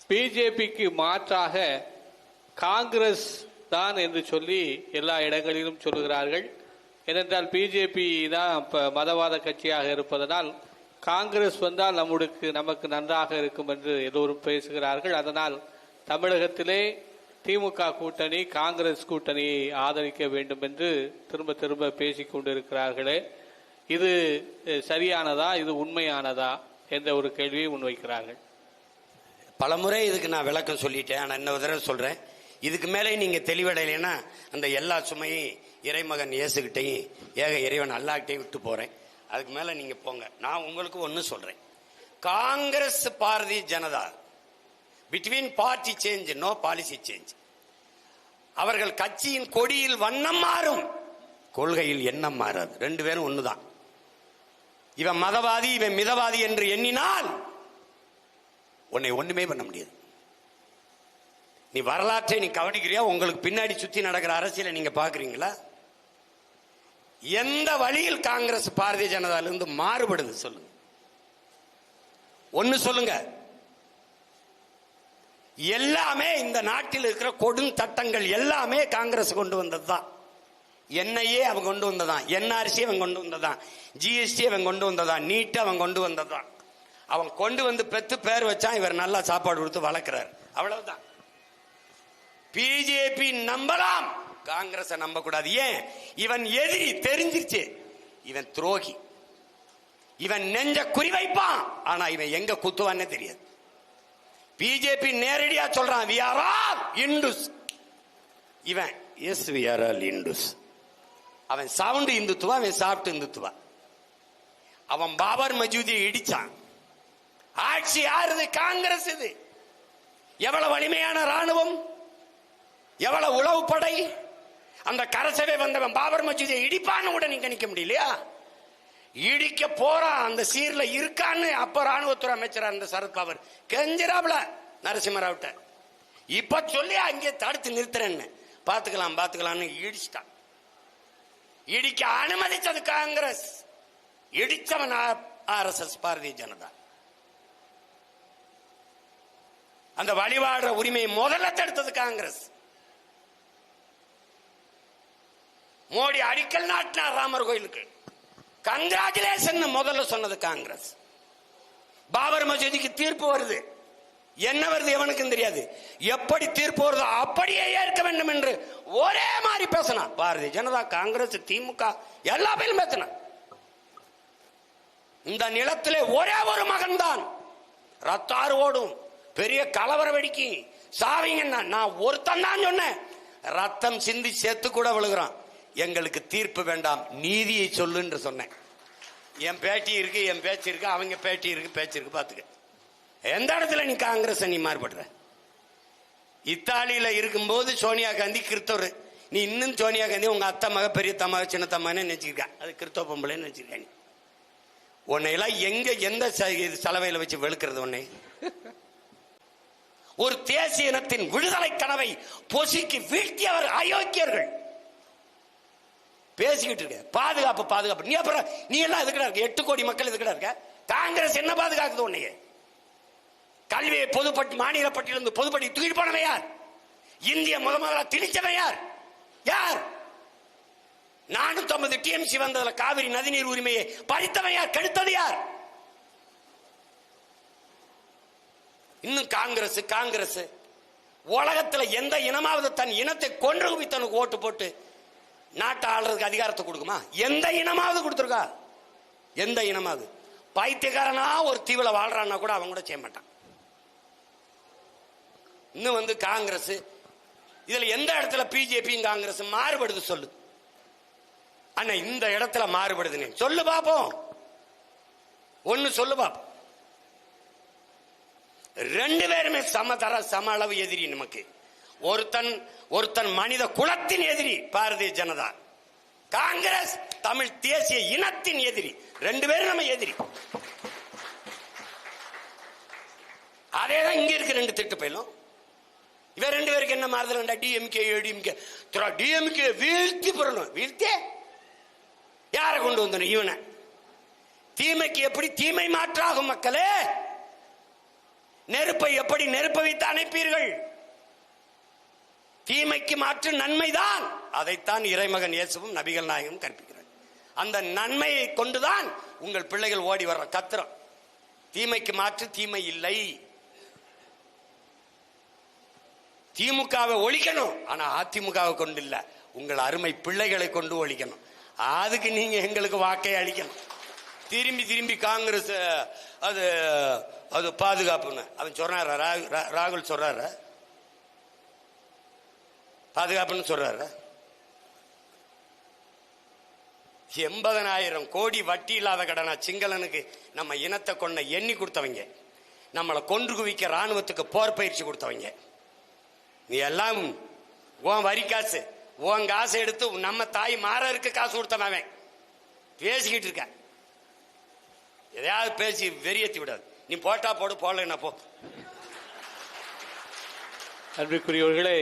பிஜேபிக்கு மாற்றாக காங்கிரஸ் தான் என்று சொல்லி எல்லா இடங்களிலும் சொல்லுகிறார்கள். ஏனென்றால் பிஜேபி தான் மதவாத கட்சியாக இருப்பதனால் காங்கிரஸ் வந்தால் நமக்கு நன்றாக இருக்கும் என்று எல்லோரும் பேசுகிறார்கள். அதனால் தமிழகத்திலே திமுக கூட்டணி காங்கிரஸ் கூட்டணியை ஆதரிக்க வேண்டும் என்று திரும்ப திரும்ப பேசிக் கொண்டிருக்கிறார்களே, இது சரியானதா, இது உண்மையானதா என்ற ஒரு கேள்வியை முன்வைக்கிறார்கள். பலமுறை இதுக்கு நான் விளக்கம் சொல்லிட்டேன். ஆனால் இன்னொரு தடவை சொல்றேன், இதுக்கு மேலே நீங்க தெளிவடையிலைன்னா அந்த எல்லா சுமையும் இறைமகன் இயேசுகிட்டையும் ஏக இறைவன் அல்லாஹ்கிட்டையும் விட்டு போறேன். அதுக்கு மேல நீங்க போங்க. நான் உங்களுக்கு ஒன்னு சொல்றேன், Congress Bharatiya Janata between party change no policy change. அவர்கள் கட்சியின் கொடியில் வண்ணம் மாறும், கொள்கையில் எண்ணம் மாறாது. ரெண்டு பேரும் ஒண்ணுதான். இவன் மதவாதி இவன் மிதவாதி என்று எண்ணினால் உன்னை ஒண்ணுமே பண்ண முடியாது. நீ வரலாற்றை நீ கவனிக்கிறியா? உங்களுக்கு பின்னாடி சுத்தி நடக்கிற அரசியலை நீங்க பாக்குறீங்களா? எந்த வழியில் காங்கிரஸ் பாரதிய ஜனதாவிலிருந்து மாறுபடுது சொல்லுங்க. ஒன்னு சொல்லுங்க. எல்லாமே இந்த நாட்டில் இருக்கிற கொடும் சட்டங்கள் எல்லாமே காங்கிரஸ் கொண்டு வந்ததுதான். என்ஐஏ அவன் கொண்டு வந்ததான், என்ஆர்சி அவன் கொண்டு வந்ததான், ஜிஎஸ்டி அவன் கொண்டு வந்ததான், நீட் அவன் கொண்டு வந்ததான். அவன் கொண்டு வந்து பெத்து பேர் வச்சான், இவர் நல்லா சாப்பாடு கொடுத்து வளர்க்கிறார், அவ்வளவுதான். பிஜேபி நம்பலாம், காங்கிரஸ் நம்ப கூடாது. ஏன்? இவன் எதிரி தெரிஞ்சிருச்சு, இவன் துரோகி, இவன் நெஞ்ச குறிவைப்பான், ஆனா இவன் எங்க குத்துவான்னு தெரியாது. பிஜேபி நேரடியா சொல்றான், we are all Hindus. இவன் yes we are all Hindus. அவன் சவுண்ட் இந்துத்துவா, அவன் சாப்பிட்டு இந்துத்துவா. அவன் பாபர் மசூதியை இடிச்சான். ஆட்சி யாருது? காங்கிரஸ். இது எவ்வளவு வலிமையான ராணுவம், எவ்வளவு உளவு படை. அந்த கரசவை வந்தவன் பாபர் மசூதியை இடிப்பான்னு கூட நீங்க நிக்க முடியலையா? இடிக்க போறான், அந்த சீர்ல இருக்கான்னு அப்ப ராணுவத்துறை அமைச்சர் அந்த சரத்பவர் கெஞ்சிராப்ல நரசிம்மராவ்ட்ட. இப்ப சொல்லி அங்கே தடுத்து நிறுத்துறேன்னு பாத்துக்கலாம்னு இடிச்சிட்டான். இடிக்க அனுமதிச்சது காங்கிரஸ், இடிச்சவன் ஆர்எஸ்எஸ் பாரதிய ஜனதா. அந்த வழிபாடுற உரிமையை முதல்ல தடுத்தது காங்கிரஸ். மோடி அடிக்கல் நாட்டினார் ராமர் கோயிலுக்கு, கங்க்ராச்சுலேஷன் முதல்ல சொன்னது காங்கிரஸ். பாபர் மசூதிக்கு தீர்ப்பு வருது, என்ன வருது எவனுக்கும் தெரியாது. எப்படி தீர்ப்பு வருதோ அப்படியே ஏற்க வேண்டும் என்று ஒரே மாதிரி பேசினா பாரதிய ஜனதா, காங்கிரஸ், திமுக எல்லா பேரும் பேசினா. இந்த நிலத்திலே ஒரே ஒரு மகன் தான், ரத்தாறு ஓடும், பெரிய கலவர வெடிக்கி சாவிங்க. நான் ஒருத்தன் தான் சொன்னேன், ரத்தம் சிந்தி செத்து கூட விழுகிறான். எங்களுக்கு தீர்ப்பு வேண்டாம், நீதியை சொல்லு என்று சொன்னேன். என் பேட்டி இருக்கு, என் பேச்சு இருக்கு, அவங்க பேட்டி இருக்கு, பேச்சு இருக்கு. பாத்துக்க, எந்த இடத்துல நீ காங்கிரஸ் நீ மாறுபடுற? இத்தாலியில இருக்கும்போது சோனியா காந்தி கிறிஸ்தவர், நீ இன்னும் சோனியா காந்தி உங்க அத்தை மக பெரிய தம்மாக சின்ன தம்மான்னு நினைச்சிருக்க, அது கிறிஸ்தவ பொம்பளைன்னு நினைச்சிருக்க. நீ உன்னை எல்லாம் எங்க எந்த சலவையில வச்சு வெளுக்கிறது? உன்னை ஒரு தேசிய இனத்தின் விடுதலை கனவை பொசுக்கி வீழ்த்தியவர் அயோக்கியர்கள். பேசிக்கிட்டு இருக்க பாதுகாப்பு. நீ அப்புறம் நீ எல்லாம் எதுக்கடா இருக்க? 8 கோடி மக்கள் எதுக்கடா இருக்க? காங்கிரஸ் என்ன பாதுகாக்குது உன்னைய? கல்வியை பொதுப்பட்டி மாநில பட்டியலிருந்து பொதுப்பட்டி தூக்கிட்டு போனவன் யார்? இந்திய முதல்ல திணிச்சவன் யார்? 450 டிஎம்சி வந்ததுல காவிரி நதிநீர் உரிமையை பறித்தவன் யார்? கெடுத்தது யார்? இன்னும் காங்கிரஸ். உலகத்துல எந்த இனமாவது தன் இனத்தை கொன்று குவித்தனுக்கு ஓட்டு போட்டு நாட்டை ஆள்றதுக்கு அதிகாரத்தை கொடுக்குமா? எந்த இனமாவது கொடுத்துருக்கா? எந்த இனமாவது? பைத்தியக்காரனா ஒரு தீவுல வாழ்றான்னா கூட அவன் கூட செய்ய மாட்டான். இன்னும் காங்கிரஸ், இதுல எந்த இடத்துல பிஜேபி காங்கிரஸ் மாறுபடுது சொல்லு அண்ணா. இந்த இடத்துல மாறுபடுது சொல்லு பாப்போம், ஒன்னு சொல்லு பாப்போம். ரெண்டு பேருமே சம அளவு எதிரி நமக்கு. ஒருத்தன் மனித குலத்தின் எதிரி பாரதிய ஜனதா, காங்கிரஸ் தமிழ் தேசிய இனத்தின் எதிரி. ரெண்டு பேரும் நம்ம எதிரி. அதேதான் இங்க இருக்கு ரெண்டு திட்டு பயிலும். இவன் ரெண்டு பேருக்கு என்ன மாறுதல்? டிஎம்கே ஏடிஎம்கே டிஎம்கே வீழ்த்தி பெறணும். வீழ்த்தே யாரை கொண்டு வந்தன? இவனை. தீமைக்கு எப்படி தீமை மாற்றாகும் மக்களே? நெருப்பை எப்படி நெருப்ப வைத்து அணைப்பீர்கள்? தீமைக்கு மாற்று நன்மைதான். அதைத்தான் இறைமகன் இயேசுவும் நபிகள் நாயகம் கற்பிக்கிறார். அந்த நன்மையை கொண்டுதான் உங்கள் பிள்ளைகள் ஓடி வர்ற கத்திரம். தீமைக்கு மாற்று தீமை இல்லை. திமுகவை ஒழிக்கணும், ஆனா அதிமுகவை கொண்டு இல்ல, உங்கள் அருமை பிள்ளைகளை கொண்டு ஒழிக்கணும். அதுக்கு நீங்க எங்களுக்கு வாக்கை அளிக்கணும். திரும்பி திரும்பி காங்கிரஸ் அது அது பாதுகாப்புன்னு அவன் சொல்றாரு. ராகுல் சொல்றாரு பாதுகாப்புன்னு சொல்றாரு. 80,000 கோடி வட்டி இல்லாத கடனா சிங்களனுக்கு நம்ம இனத்தை கொண்ட எண்ணி கொடுத்தவங்க, நம்மளை கொன்று குவிக்க ராணுவத்துக்கு போர் பயிற்சி கொடுத்தவங்க. நீ எல்லாம் உன் வரி காசு, உன் காசு எடுத்து நம்ம தாய் மாறருக்கு காசு கொடுத்தவன் பேசிக்கிட்டு இருக்க. எதையாவது பேசி வெறியேற்றி விடாது. நீ போட்டா போடு, போடல போ. அன்பிற்குரியவர்களே,